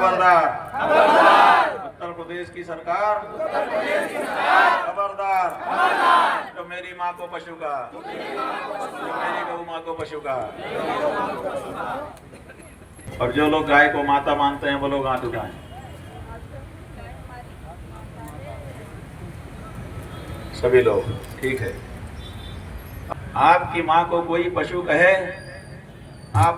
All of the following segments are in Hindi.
खबरदार उत्तर प्रदेश की सरकार खबरदार। तो मेरी माँ को पशु का, मेरी गौ माँ को पशु का। और जो लोग गाय को माता मानते हैं वो लोग हाथ उठाएं। सभी लोग, ठीक है। आपकी माँ को कोई पशु कहे, आप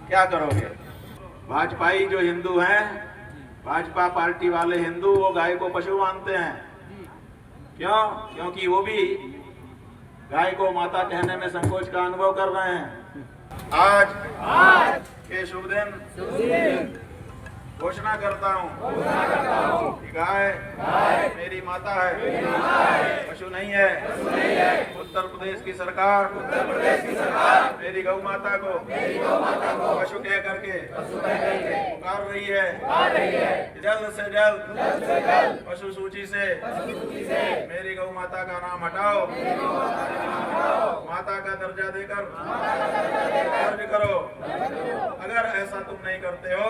क्या करोगे? भाजपाई जो हिंदू हैं, भाजपा पार्टी वाले हिंदू, वो गाय को पशु मानते हैं। क्यों? क्योंकि वो भी गाय को माता कहने में संकोच का अनुभव कर रहे हैं। आज के शुभ दिन घोषणा करता हूँ कि गाय मेरी माता है, पशु नहीं है। उत्तर प्रदेश की सरकार मेरी गौ माता को पशु कह करके पुकार रही है। जल्द से जल्द पशु सूची से मेरी गौ माता का नाम हटाओ, माता का दर्जा देकर दर्ज करो। अगर ऐसा तुम नहीं करते हो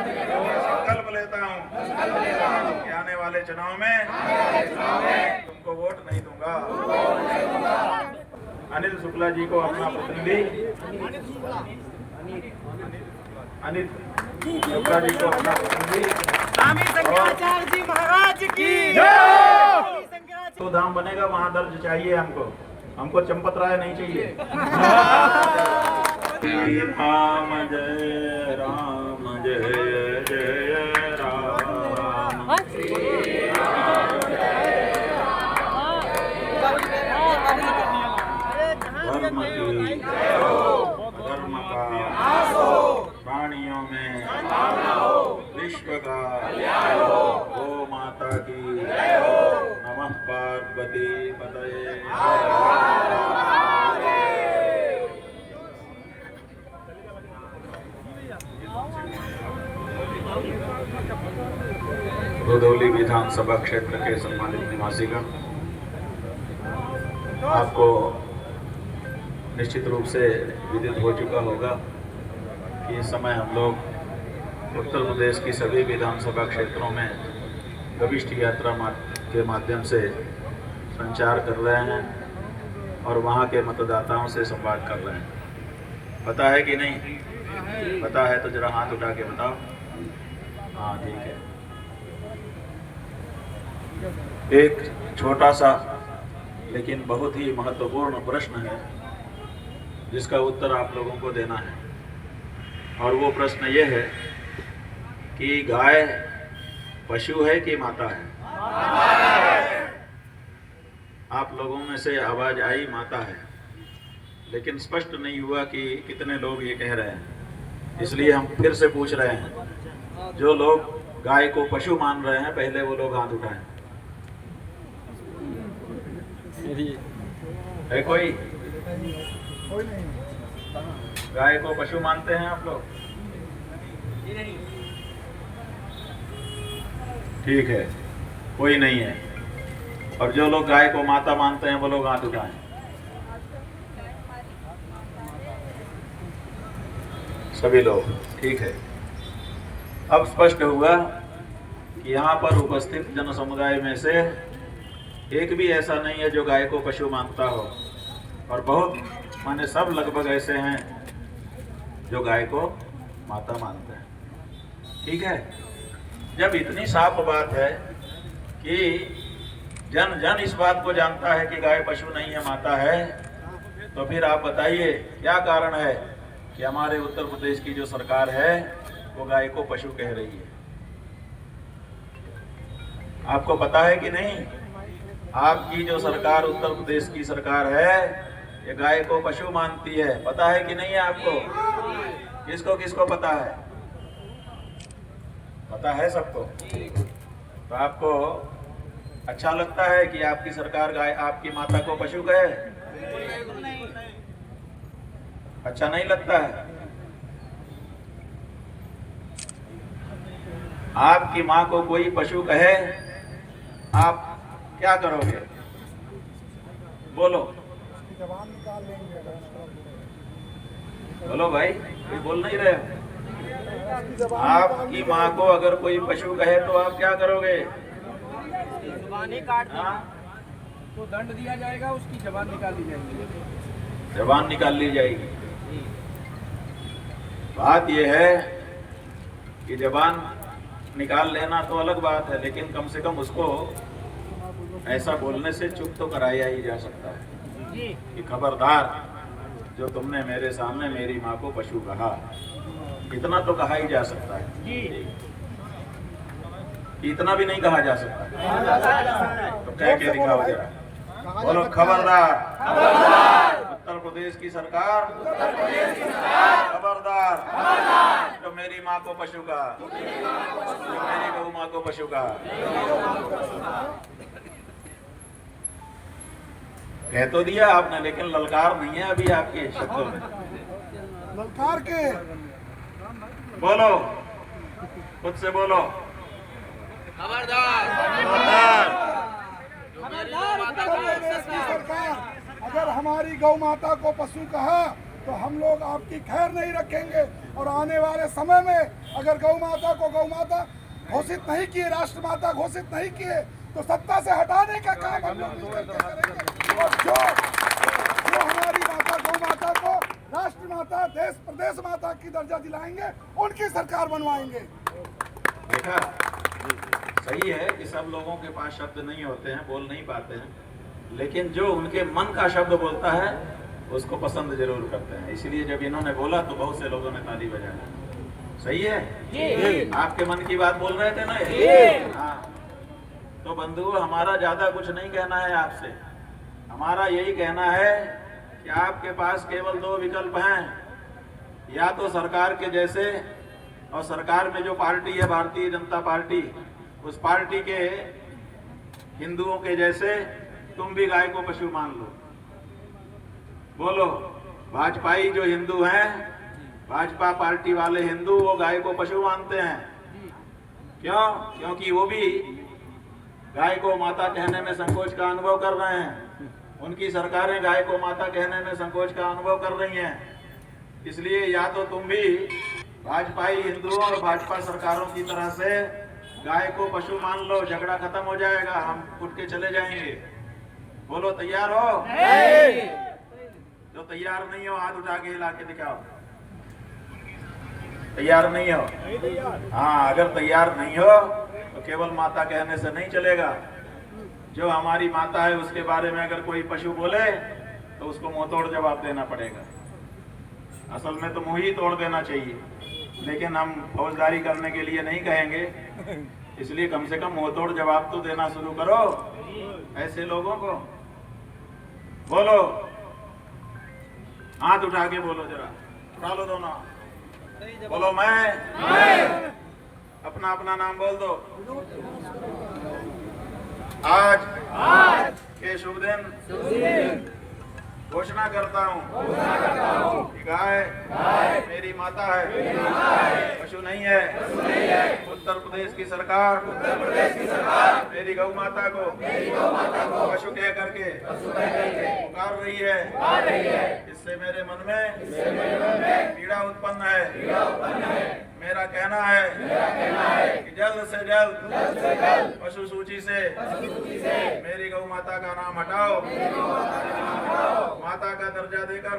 तो संकल्प लेता हूँ कि आने वाले चुनाव में तुमको वोट नहीं दूंगा। अनिल शुक्ला जी को अपना प्रतिनिधि, अनिल शुक्ला जी को अपना प्रतिनिधि। स्वामी शंकराचार्य जी महाराज की तो धाम बनेगा, वहाँ दर्ज चाहिए हमको चंपत राय नहीं चाहिए। राम जय राम जय जय राम, धर्म की धर्म का प्राणियों में विश्व का गो माता की नमः पार्वती पतये। रुधौली विधानसभा क्षेत्र के सम्मानित निवासीगण, आपको निश्चित रूप से विदित हो चुका होगा कि इस समय हम लोग उत्तर प्रदेश की सभी विधानसभा क्षेत्रों में गविष्ठ यात्रा के माध्यम से संचार कर रहे हैं और वहाँ के मतदाताओं से संवाद कर रहे हैं। पता है कि नहीं? पता है तो जरा हाथ उठा के बताओ। हाँ, ठीक है। एक छोटा सा लेकिन बहुत ही महत्वपूर्ण प्रश्न है जिसका उत्तर आप लोगों को देना है, और वो प्रश्न ये है कि गाय पशु है कि माता है? आप लोगों में से आवाज आई माता है, लेकिन स्पष्ट नहीं हुआ कि कितने लोग ये कह रहे हैं। इसलिए हम फिर से पूछ रहे हैं, जो लोग गाय को पशु मान रहे हैं पहले वो लोग हाथ उठाएं। है कोई? गाय को पशु मानते हैं आप लोग? ठीक है, कोई नहीं है। और जो लोग गाय को माता मानते हैं वो लोग हाथ उठाएं। सभी लोग, ठीक है। अब स्पष्ट हुआ कि यहाँ पर उपस्थित जन समुदाय में से एक भी ऐसा नहीं है जो गाय को पशु मानता हो, और बहुत माने सब लगभग ऐसे हैं जो गाय को माता मानते हैं। ठीक है, जब इतनी साफ बात है कि जन जन इस बात को जानता है कि गाय पशु नहीं है, माता है, तो फिर आप बताइए क्या कारण है कि हमारे उत्तर प्रदेश की जो सरकार है वो गाय को पशु कह रही है? आपको पता है कि नहीं? आपकी जो सरकार उत्तर प्रदेश की सरकार है ये गाय को पशु मानती है। पता है कि नहीं है आपको? किसको किसको पता है? पता है सबको। तो आपको अच्छा लगता है कि आपकी सरकार गाय, आपकी माता को पशु कहे? अच्छा नहीं लगता है? आपकी माँ को कोई पशु कहे, आप क्या करोगे? बोलो बोलो भाई, कोई बोल नहीं रहे हो। आपकी माँ को अगर कोई पशु कहे तो आप क्या करोगे? जुबानी काट हाँ? तो दंड दिया जाएगा, उसकी जबान निकाल दी जाएगी। जबान निकाल ली जाएगी। बात यह है कि जबान निकाल लेना तो अलग बात है, लेकिन कम से कम उसको ऐसा बोलने से चुप तो कराया ही जा सकता है जी। कि खबरदार, जो तुमने मेरे सामने मेरी माँ को पशु कहा, इतना तो कहा ही जा सकता है जी। इतना भी नहीं कहा जा सकता। तो कह के दिखाओ जरा, बोलो खबरदार। उत्तर प्रदेश की सरकार, खबरदार, जो मेरी माँ को पशु का, जो मेरी गौ माँ को पशु का। कह तो दिया आपने, लेकिन ललकार नहीं है अभी आपके शब्दों में। ललकार के बोलो, खुद से बोलो, खबरदार। उत्तर प्रदेश की सरकार, अगर हमारी गौ माता को पशु कहा तो हम लोग आपकी खैर नहीं रखेंगे। और आने वाले समय में अगर गौ माता को गौ माता घोषित नहीं किए, राष्ट्र माता घोषित नहीं किए, तो सत्ता से हटाने का काम हम लोग मिलकर के करेंगे। और जो हमारी माता गौ माता को राष्ट्र माता, देश प्रदेश माता की दर्जा दिलाएंगे, उनकी सरकार बनवाएंगे। देखा, सही है कि सब लोगों के पास शब्द नहीं होते हैं, बोल नहीं पाते हैं, लेकिन जो उनके मन का शब्द बोलता है उसको पसंद जरूर करते हैं। इसलिए जब इन्होंने बोला तो बहुत से लोगों ने ताली बजाया। सही है जी। आपके मन की बात बोल रहे थे ना ये? हाँ। तो बंधु, हमारा ज्यादा कुछ नहीं कहना है आपसे। हमारा यही कहना है कि आपके पास केवल दो विकल्प हैं, या तो सरकार के जैसे, और सरकार में जो पार्टी है भारतीय जनता पार्टी, उस पार्टी के हिंदुओं के जैसे तुम भी गाय को पशु मान लो। बोलो, भाजपाई जो हिंदू हैं, भाजपा पार्टी वाले हिंदू, वो गाय को पशु मानते हैं। क्यों? क्योंकि वो भी गाय को माता कहने में संकोच का अनुभव कर रहे हैं। उनकी सरकारें गाय को माता कहने में संकोच का अनुभव कर रही हैं। इसलिए या तो तुम भी भाजपाई हिंदुओं और भाजपा सरकारों की तरह से गाय को पशु मान लो, झगड़ा खत्म हो जाएगा, हम उठ के चले जाएंगे। बोलो, तैयार हो? जो तैयार नहीं हो हाथ उठा के हिला के दिखाओ। तैयार नहीं हो? हाँ, अगर तैयार नहीं हो तो केवल माता कहने से नहीं चलेगा। जो हमारी माता है उसके बारे में अगर कोई पशु बोले तो उसको मुंह तोड़ जवाब देना पड़ेगा। असल में तो मुंह ही तोड़ देना चाहिए, लेकिन हम फौजदारी करने के लिए नहीं कहेंगे। इसलिए कम से कम मुंह तोड़ जवाब तो देना शुरू करो ऐसे लोगों को। बोलो, हाथ उठा के बोलो, जरा उठा लो दोनों। बोलो, मैं। अपना अपना नाम बोल दो। आज के शुभ दिन घोषणा करता हूँ कि गाय मेरी माता है, पशु नहीं है। उत्तर प्रदेश की सरकार मेरी गौ माता को पशु कह करके पुकार रही है। इससे मेरे मन में पीड़ा उत्पन्न है। मेरा कहना है कि जल्द से जल्द पशु सूची से मेरी गौ माता का नाम हटाओ, माता का दर्जा देकर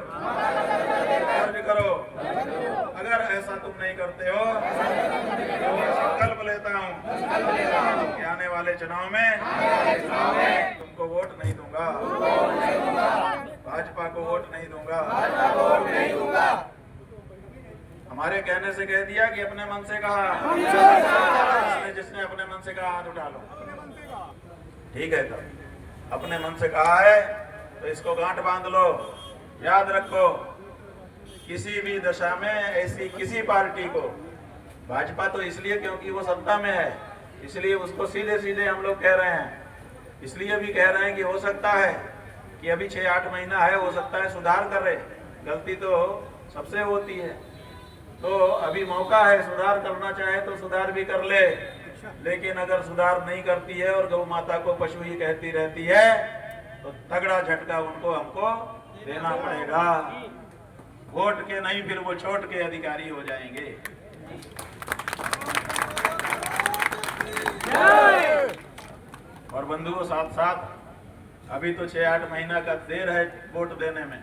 दर्ज करो। अगर ऐसा तुम नहीं करते हो तो मैं संकल्प लेता हूँ कि आने वाले चुनाव में तुमको वोट नहीं दूंगा, भाजपा को वोट नहीं दूंगा। हमारे कहने से कह दिया कि अपने मन से कहा। जिसने अपने मन से कहा हाथ उठा लो। ठीक है, तब अपने मन से कहा है तो इसको गांठ बांध लो। याद रखो, किसी भी दशा में ऐसी किसी पार्टी को, भाजपा तो इसलिए क्योंकि वो सत्ता में है, इसलिए उसको सीधे सीधे हम लोग कह रहे हैं। इसलिए भी कह रहे हैं कि हो सकता है कि अभी 6-8 महीना है, हो सकता है सुधार करे। गलती तो सबसे होती है, तो अभी मौका है, सुधार करना चाहे तो सुधार भी कर ले। लेकिन अगर सुधार नहीं करती है और गौ माता को पशु ही कहती रहती है तो तगड़ा झटका उनको हमको देना पड़ेगा। वोट के नहीं, फिर वो छोट के अधिकारी हो जाएंगे। और बंधुओं, साथ साथ अभी तो 6-8 महीना का देर है वोट देने में,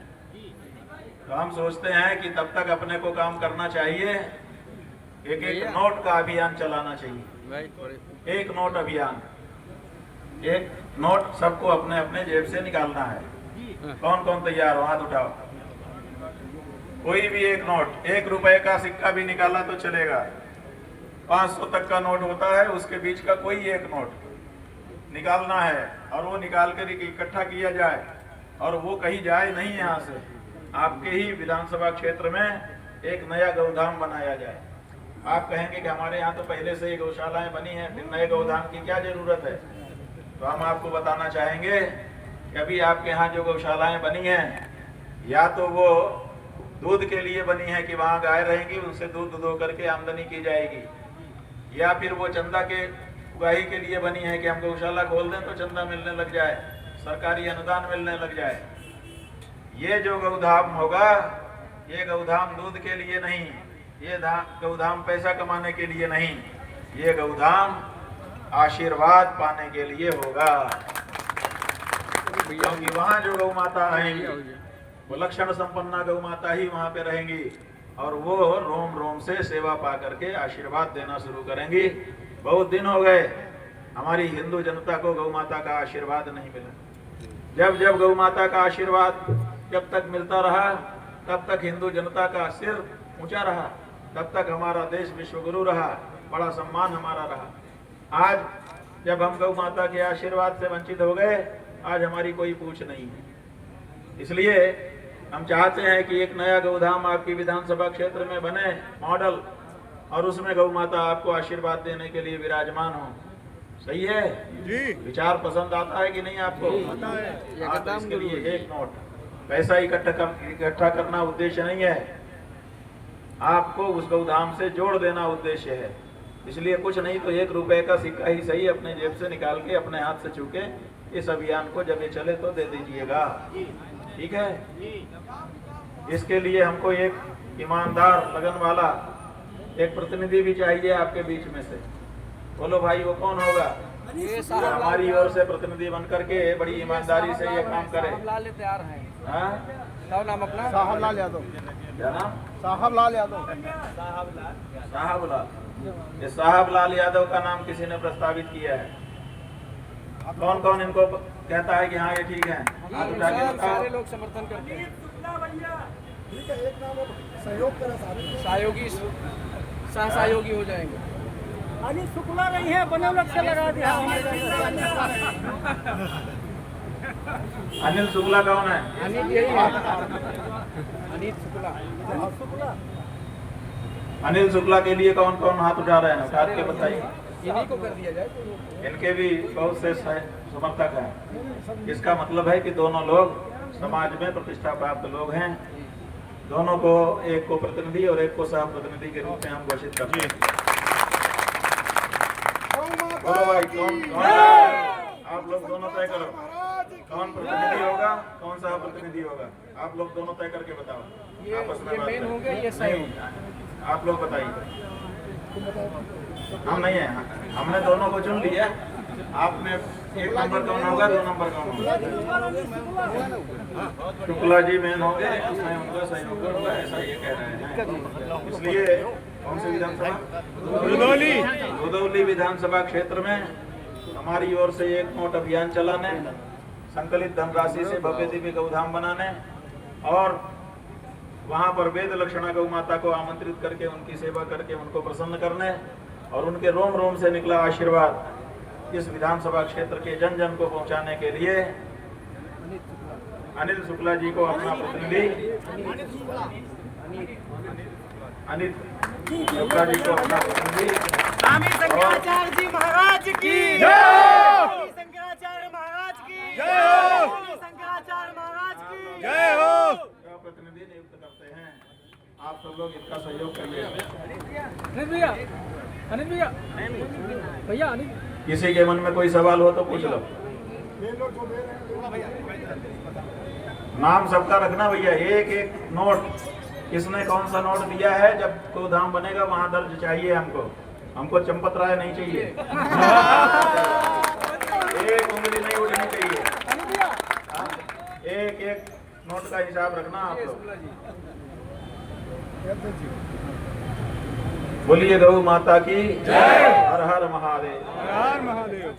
तो हम सोचते हैं कि तब तक अपने को काम करना चाहिए। एक नोट का अभियान चलाना चाहिए। एक नोट अभियान, एक नोट सबको अपने अपने जेब से निकालना है। कौन कौन तैयार हो? हाथ उठाओ। कोई भी एक नोट, 1 रुपए का सिक्का भी निकाला तो चलेगा। 500 तक का नोट होता है, उसके बीच का कोई एक नोट निकालना है और वो निकाल कर इकट्ठा किया जाए और वो कहीं जाए नहीं। यहाँ से आपके ही विधानसभा क्षेत्र में एक नया गौधाम बनाया जाए। आप कहेंगे कि हमारे यहाँ तो पहले से ही गौशालाएं बनी हैं, फिर नए गौधाम की क्या जरूरत है? तो हम आपको बताना चाहेंगे कि अभी आपके यहाँ जो गौशालाएं बनी हैं, या तो वो दूध के लिए बनी है कि वहाँ गाय रहेंगी, उनसे दूध दो करके आमदनी की जाएगी, या फिर वो चंदा के उगाही के लिए बनी है कि हम गौशाला खोल दें तो चंदा मिलने लग जाए, सरकारी अनुदान मिलने लग जाए। ये जो गौधाम होगा, ये गौधाम दूध के लिए नहीं, ये गौधाम पैसा कमाने के लिए नहीं, ये गौधाम आशीर्वाद पाने के लिए होगा। क्योंकि वहाँ जो गौ माता रहेंगी वो लक्षण संपन्ना गौ माता ही वहाँ पे रहेंगी और वो रोम रोम से सेवा पा करके आशीर्वाद देना शुरू करेंगी। बहुत दिन हो गए हमारी हिंदू जनता को गौ माता का आशीर्वाद नहीं मिला। जब जब गौ माता का आशीर्वाद जब तक मिलता रहा, तब तक हिंदू जनता का सिर ऊंचा रहा, तब तक हमारा देश विश्वगुरु रहा, बड़ा सम्मान हमारा रहा। आज जब हम गौ माता के आशीर्वाद से वंचित हो गए, आज हमारी कोई पूछ नहीं है। इसलिए हम चाहते हैं कि एक नया गौधाम आपकी विधानसभा क्षेत्र में बने, मॉडल, और उसमें गौ माता आपको आशीर्वाद देने के लिए विराजमान हो। सही है जी? विचार पसंद आता है कि नहीं आपको? आता है। हाँ, तो इसके लिए एक नोट, पैसा इकट्ठा करना उद्देश्य नहीं है, आपको उस गौधाम से जोड़ देना उद्देश्य है। इसलिए कुछ नहीं तो 1 रुपए का सिक्का ही सही अपने जेब से निकाल के अपने हाथ से छू के इस अभियान को जब ये चले तो दे दीजिएगा। ठीक है? इसके लिए हमको एक ईमानदार, लगन वाला एक प्रतिनिधि भी चाहिए आपके बीच में से। बोलो भाई, वो कौन होगा जो हमारी ओर से प्रतिनिधि बन करके बड़ी ईमानदारी से ये काम करे? तैयार है। हाँ? नाम अपना? साहब लाल यादव। क्या नाम? साहब लाल यादव। साहब लाल। ये साहब लाल यादव का नाम किसी ने प्रस्तावित किया है? कौन कौन इनको कहता है कि हाँ ये ठीक है? हाथ उठा के बताओ। सारे लोग समर्थन करते हैं। ठीक है, एक नाम सहयोग करें, सहयोगी, सहयोगी हो जाएंगे। अनिल शुक्ला नहीं है, बनौलत से लगा दिया। अनिल शुक्ला कौन है? अनिल यही है, अनिल शुक्ला। अनिल शुक्ला के लिए कौन कौन हाथ उठा रहे हैं? उठा के बताइए। इन्हीं को कर दिया जाए। इनके भी बहुत से समर्थक हैं। इसका मतलब है कि दोनों लोग समाज में प्रतिष्ठा प्राप्त लोग हैं। दोनों को, एक को प्रतिनिधि और एक को सह प्रतिनिधि के रूप में हम घोषित करते हैं। बोलो भाई, कौन आप लोग दोनों तय करो, कौन प्रतिनिधि होगा, कौन सा प्रतिनिधि होगा? आप लोग दोनों तय करके बताओ। आपस में बात मेन करें। होंगे, ये सही होंगे। आप लोग बताइए। हम नहीं है, हमने दोनों को चुन लिया। आप में 1 नंबर कौन होगा, 2 नंबर कौन होगा? शुक्ला जी मेन होंगे, उसमें उनका सहयोग होगा, ऐसा ये कह रहे हैं। इसलिए कौन सी विधानसभा? रुदौली विधानसभा क्षेत्र में हमारी ओर से एक नोट अभियान चलाने, संकलित धनराशि से भव्य दिव्य गौधाम बनाने और वहां पर वेद लक्षणा गौ माता को आमंत्रित करके उनकी सेवा करके उनको प्रसन्न करने और उनके रोम रोम से निकला आशीर्वाद इस विधानसभा क्षेत्र के जन जन को पहुंचाने के लिए अनिल शुक्ला जी को अपना प्रतिनिधि, अनिल शुक्ला जी को अपना प्रतिनिधि, स्वामी शंकराचार्य जी महाराज की जय, शंकराचार्य महाराज की जय, शंकराचार्य महाराज की जय हो, प्रतिनिधि नियुक्त करते हैं। आप सब लोग इसका सहयोग करिए। अनिल भैया, अनिल भैया, भैया अनिल, किसी के मन में कोई सवाल हो तो पूछ लो। नाम सबका रखना भैया, एक एक नोट किसने कौन सा नोट दिया है, जब गोदाम बनेगा वहां दर्ज चाहिए हमको चंपत राय नहीं चाहिए। एक उंगली नहीं उठनी चाहिए। एक एक नोट का हिसाब रखना आप लोग। बोलिए गौ माता की जय। हर हर महादेव। हर महादेव।